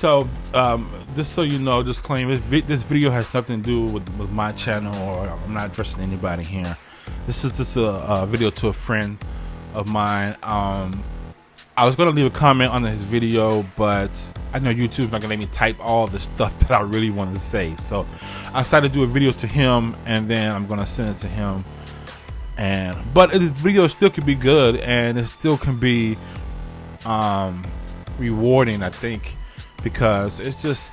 So, just so you know, disclaimer: this video has nothing to do with my channel, or I'm not addressing anybody here. This is just a video to a friend of mine. I was gonna leave a comment on his video, but I know YouTube's not gonna let me type all the stuff that I really wanted to say. So I decided to do a video to him, and then I'm gonna send it to him. But this video still could be good, and it still can be rewarding, I think, because it's just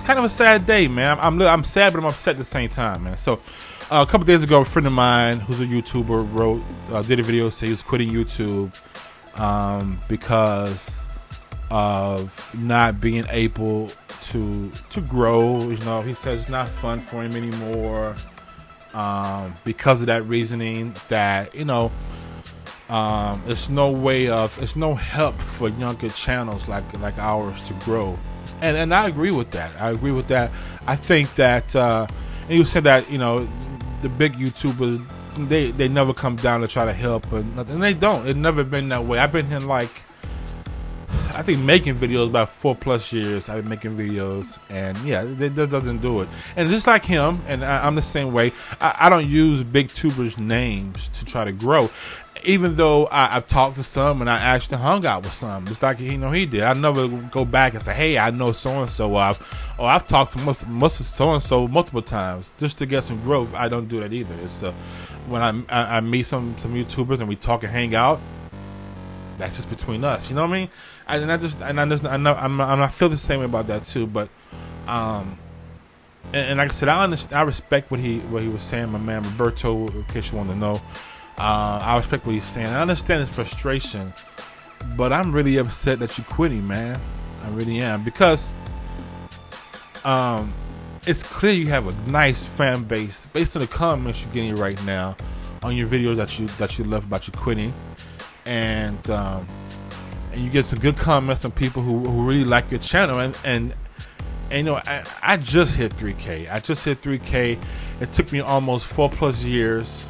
kind of a sad day, man. I'm sad, but I'm upset at the same time, man. So a couple days ago, a friend of mine who's a YouTuber did a video saying he was quitting YouTube because of not being able to grow. You know, he says it's not fun for him anymore because of that reasoning, that, you know, it's no help for younger channels like ours to grow. And I agree with that. I think that and you said that, you know, the big YouTubers, they never come down to try to help, and they don't. It's never been that way. I've been here I think making videos about 4+ years. I've been making videos, and yeah, it just doesn't do it. And just like him, and I'm the same way. I don't use big tubers' names to try to grow, even though I've talked to some, and I actually hung out with some, just like he did. I never go back and say, hey, I know so and so. I've talked to most of so and so multiple times just to get some growth. I don't do that either. It's when I meet some YouTubers and we talk and hang out, that's just between us. You know what I mean? I feel the same way about that too. But and like I said, I respect what he was saying. My man Roberto, in case you want to know. I respect what he's saying. I understand his frustration, but I'm really upset that you're quitting, man. I really am, because it's clear you have a nice fan base based on the comments you're getting right now on your videos that you love about you quitting, and you get some good comments from people who really like your channel, and you know, I just hit 3K. It took me almost 4+ years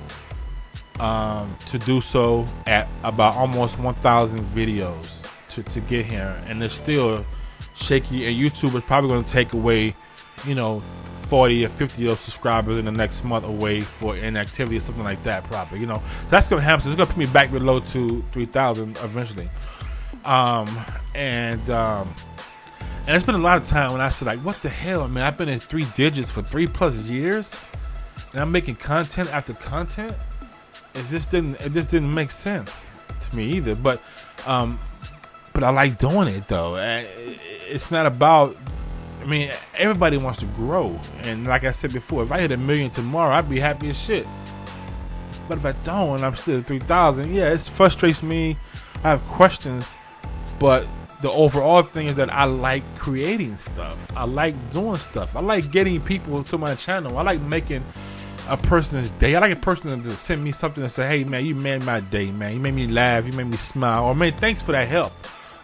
to do so, at about almost 1,000 videos to get here, and it's still shaky. And YouTube is probably going to take away, you know, 40 or 50 of subscribers in the next month away for inactivity or something like that, probably. You know, so that's going to happen. So it's going to put me back below to 3,000 eventually. And it's been a lot of time when I said, like, what the hell, man? I've been in 3 digits for 3+ years, and I'm making content after content. It just didn't make sense to me either. But I like doing it though. It's not about. I mean, everybody wants to grow, and like I said before, if I hit 1 million tomorrow, I'd be happy as shit. But if I don't, and I'm still at 3,000, yeah, it frustrates me. I have questions, but the overall thing is that I like creating stuff. I like doing stuff. I like getting people to my channel. I like making a person's day. I like a person to send me something and say, hey man, you made my day, man. You made me laugh, you made me smile, or man, thanks for that help.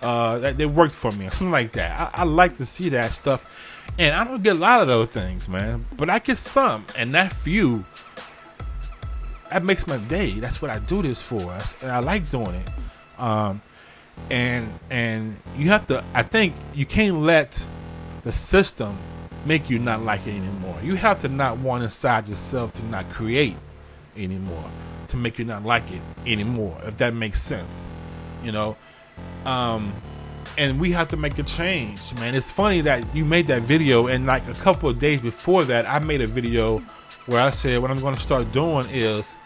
That worked for me, or something like that. I like to see that stuff, and I don't get a lot of those things, man, but I get some, and that few, that makes my day. That's what I do this for, and I like doing it. And you have to, I think you can't let the system make you not like it anymore. You have to not want inside yourself to not create anymore, to make you not like it anymore, if that makes sense, you know. And we have to make a change, man. It's funny that you made that video, and like a couple of days before that, I made a video where I said what I'm going to start doing is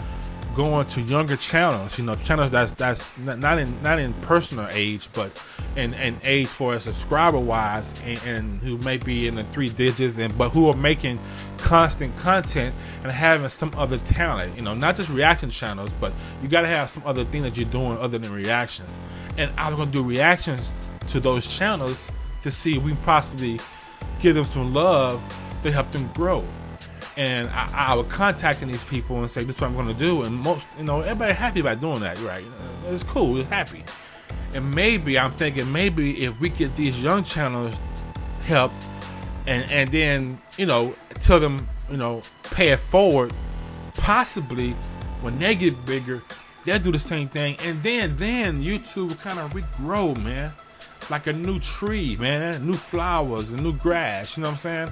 going to younger channels, you know, channels that's not in personal age, but in age for subscriber wise, and who may be in the 3 digits, but who are making constant content and having some other talent, you know, not just reaction channels, but you got to have some other thing that you're doing other than reactions. And I'm going to do reactions to those channels to see if we can possibly give them some love to help them grow. And I was contacting these people and say, this is what I'm going to do. And most, you know, everybody happy about doing that, right? It's cool, it's happy. And maybe, I'm thinking, maybe if we get these young channels help, and then, you know, tell them, you know, pay it forward, possibly when they get bigger, they'll do the same thing. And then YouTube will kind of regrow, man. like a new tree, man, new flowers and new grass. You know what I'm saying?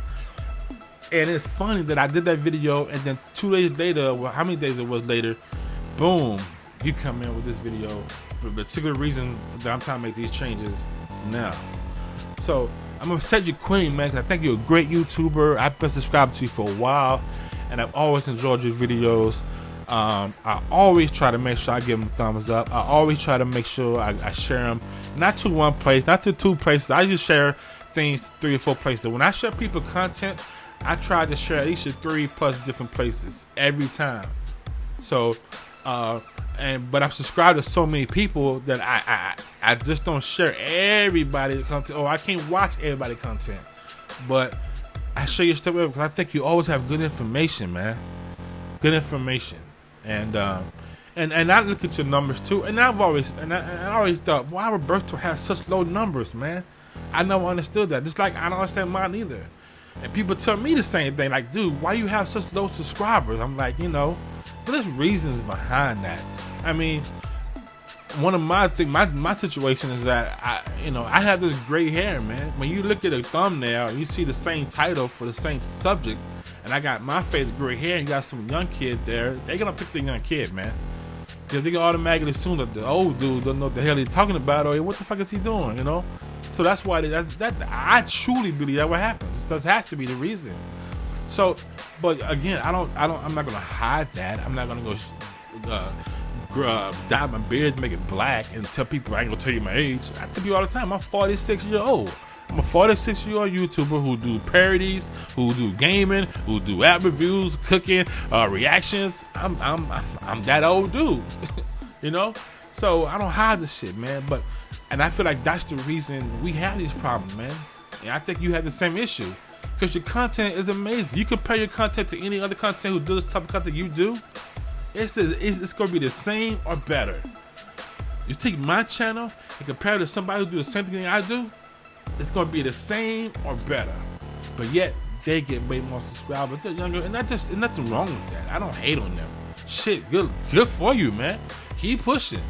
And it's funny that I did that video, and then 2 days later, well, how many days it was later, boom, you come in with this video for the particular reason that I'm trying to make these changes now. So I'm gonna set you queen, man, because I think you're a great YouTuber. I've been subscribed to you for a while, and I've always enjoyed your videos. I always try to make sure I give them thumbs up. I always try to make sure I share them, not to one place, not to 2 places. I just share things 3 or 4 places. When I share people content, I try to share at least 3+ different places every time. So, but I'm subscribed to so many people that I just don't share everybody's content. Oh, I can't watch everybody's content, but I share your stuff because I think you always have good information, man. Good information, and I look at your numbers too. And I always thought, why Roberto has such low numbers, man? I never understood that. Just like I don't understand mine either. And people tell me the same thing, like, dude, why you have such low subscribers? I'm like, but there's reasons behind that. I mean, one of my situation is that I have this gray hair, man. When you look at a thumbnail and you see the same title for the same subject, and I got my face gray hair and you got some young kid there, they're gonna pick the young kid, man. Because they can automatically assume that the old dude doesn't know what the hell he's talking about, or what the fuck is he doing, So that's why that I truly believe that what happens. That has to be the reason. So, but again, I'm not gonna hide that. I'm not gonna go dye my beard, make it black, and tell people I ain't gonna tell you my age. I tell people all the time, I'm 46 years old. I'm a 46-year-old YouTuber who do parodies, who do gaming, who do app reviews, cooking, reactions. I'm that old dude, So I don't hide this shit, man. And I feel like that's the reason we have these problems, man. And I think you have the same issue because your content is amazing. You compare your content to any other content who does this type of content you do, it's gonna be the same or better. You take my channel and compare it to somebody who do the same thing I do, it's gonna be the same or better. But yet they get way more subscribers. They're younger, and there's nothing wrong with that. I don't hate on them. Shit, good for you, man. Keep pushing.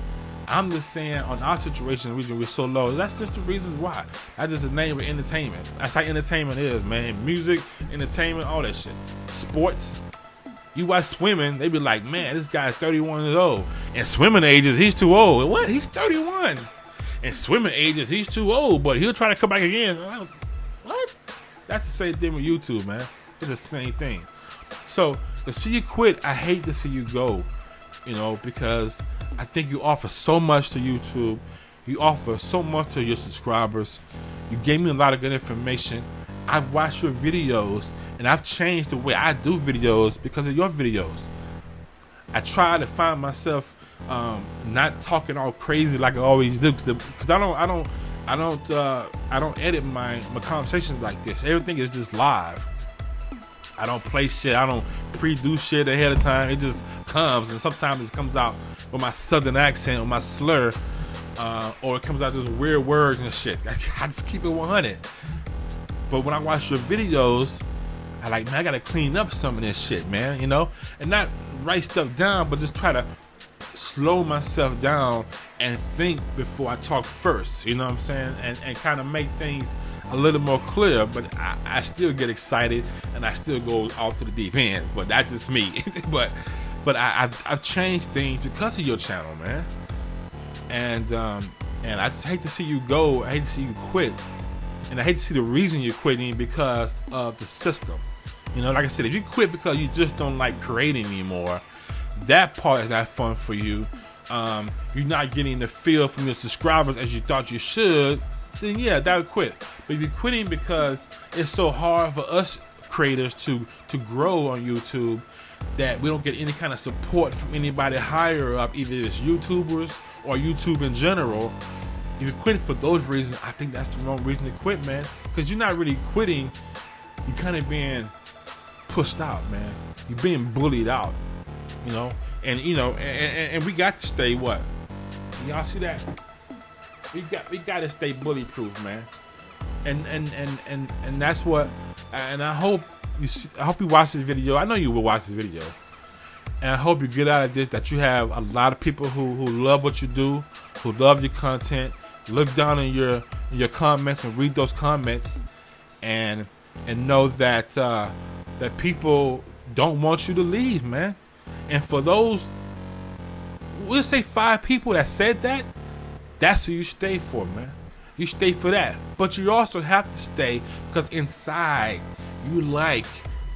I'm just saying, on our situation, the reason we're so low, that's just the reasons why. That's just the name of entertainment. That's how entertainment is, man. Music, entertainment, all that shit. Sports. You watch swimming, they be like, man, this guy's 31 years old. And swimming ages, he's too old. What? He's 31. And swimming ages, he's too old, but he'll try to come back again. What? That's the same thing with YouTube, man. It's the same thing. So, to see you quit, I hate to see you go. Because I think you offer so much to YouTube. You offer so much to your subscribers. You gave me a lot of good information. I've watched your videos, and I've changed the way I do videos because of your videos. I try to find myself not talking all crazy like I always do, because I don't edit my conversations like this. Everything is just live. I don't play shit. I don't pre-do shit ahead of time. It just comes, and sometimes it comes out with my southern accent or my slur, or it comes out just weird words and shit. I just keep it 100. But when I watch your videos, I gotta clean up some of this shit, man, and not write stuff down, but just try to slow myself down and think before I talk first, you know what I'm saying, and kind of make things a little more clear. But I still get excited and I still go off to the deep end, but that's just me. but I've changed things because of your channel, man, and I just hate to see you go. I hate to see you quit, and I hate to see the reason you're quitting because of the system. Like I said, if you quit because you just don't like creating anymore, that part is not fun for you. You're not getting the feel from your subscribers as you thought you should, then yeah, that would quit. But if you're quitting because it's so hard for us creators to grow on YouTube that we don't get any kind of support from anybody higher up, either it's YouTubers or YouTube in general, if you're quitting for those reasons, I think that's the wrong reason to quit, man. Because you're not really quitting, you're kind of being pushed out, man. You're being bullied out, and we got to stay what? Y'all see that? We got to stay bully proof, man. And that's what. And I hope you watch this video. I know you will watch this video, and I hope you get out of this that you have a lot of people who love what you do, who love your content, look down in your comments and read those comments, and know that that people don't want you to leave, man. And for those, we'll say 5 people that said that, that's who you stay for, man. You stay for that. But you also have to stay because inside you like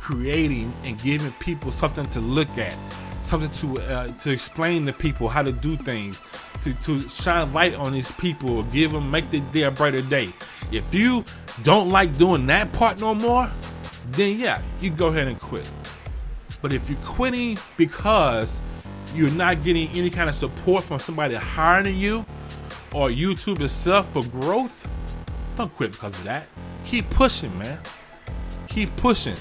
creating and giving people something to look at, something to explain to people how to do things, to shine light on these people, give them, make their day a brighter day. If you don't like doing that part no more, then yeah, you go ahead and quit. But if you're quitting because you're not getting any kind of support from somebody hiring you or YouTube itself for growth, don't quit because of that. Keep pushing, man. Keep pushing.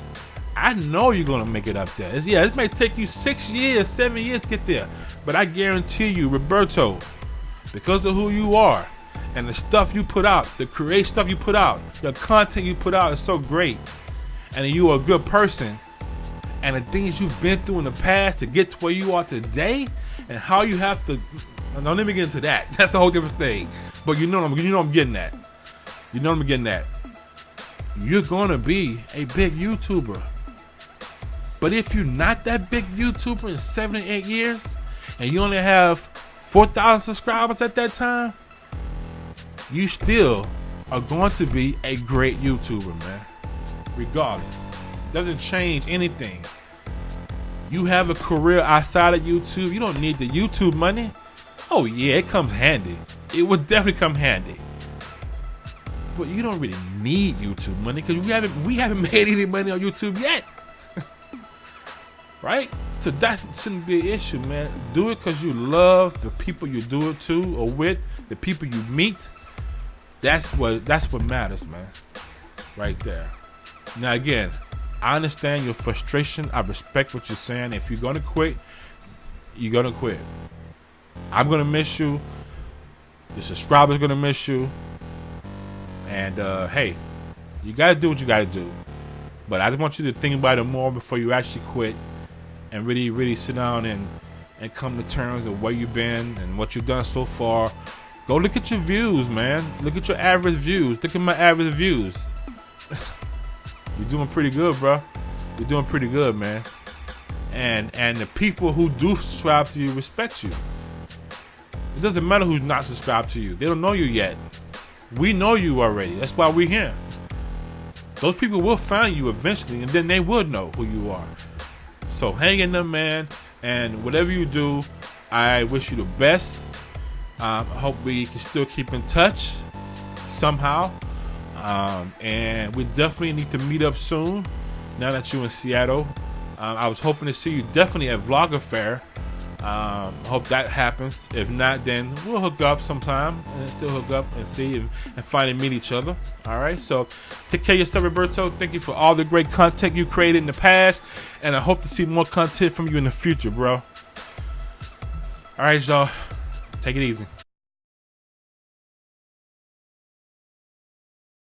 I know you're gonna make it up there. It may take you 6 years, 7 years to get there, but I guarantee you, Roberto, because of who you are and the stuff you put out, the creative stuff you put out, the content you put out is so great, and you are a good person, and the things you've been through in the past to get to where you are today, and how you have to. Don't let me get into that. That's a whole different thing. But you know I'm getting at. You know I'm getting at. You're gonna be a big YouTuber. But if you're not that big YouTuber in 7 or 8 years, and you only have 4,000 subscribers at that time, you still are going to be a great YouTuber, man. Regardless. Doesn't change anything. You have a career outside of YouTube. You don't need the YouTube money. Oh yeah, it comes handy. It would definitely come handy. But you don't really need YouTube money because we haven't made any money on YouTube yet. Right? So that shouldn't be an issue, man. Do it because you love the people you do it to or with, the people you meet. That's what matters, man. Right there. Now again, I understand your frustration. I respect what you're saying. If you're gonna quit, you're gonna quit. I'm gonna miss you. The subscribers gonna miss you. And hey, you gotta do what you gotta do. But I just want you to think about it more before you actually quit, and really, really sit down and come to terms with where you've been and what you've done so far. Go look at your views, man. Look at your average views. Look at my average views. You're doing pretty good, bro. You're doing pretty good, man. And the people who do subscribe to you respect you. It doesn't matter who's not subscribed to you. They don't know you yet. We know you already. That's why we're here. Those people will find you eventually, and then they will know who you are. So hang in there, man. And whatever you do, I wish you the best. I hope we can still keep in touch somehow. And we definitely need to meet up soon. Now that you're in Seattle, I was hoping to see you definitely at Vlogger Fair. Hope that happens. If not, then we'll hook up sometime and still hook up and see and finally meet each other. All right. So take care of yourself, Roberto. Thank you for all the great content you created in the past, and I hope to see more content from you in the future, bro. All right, y'all. Take it easy.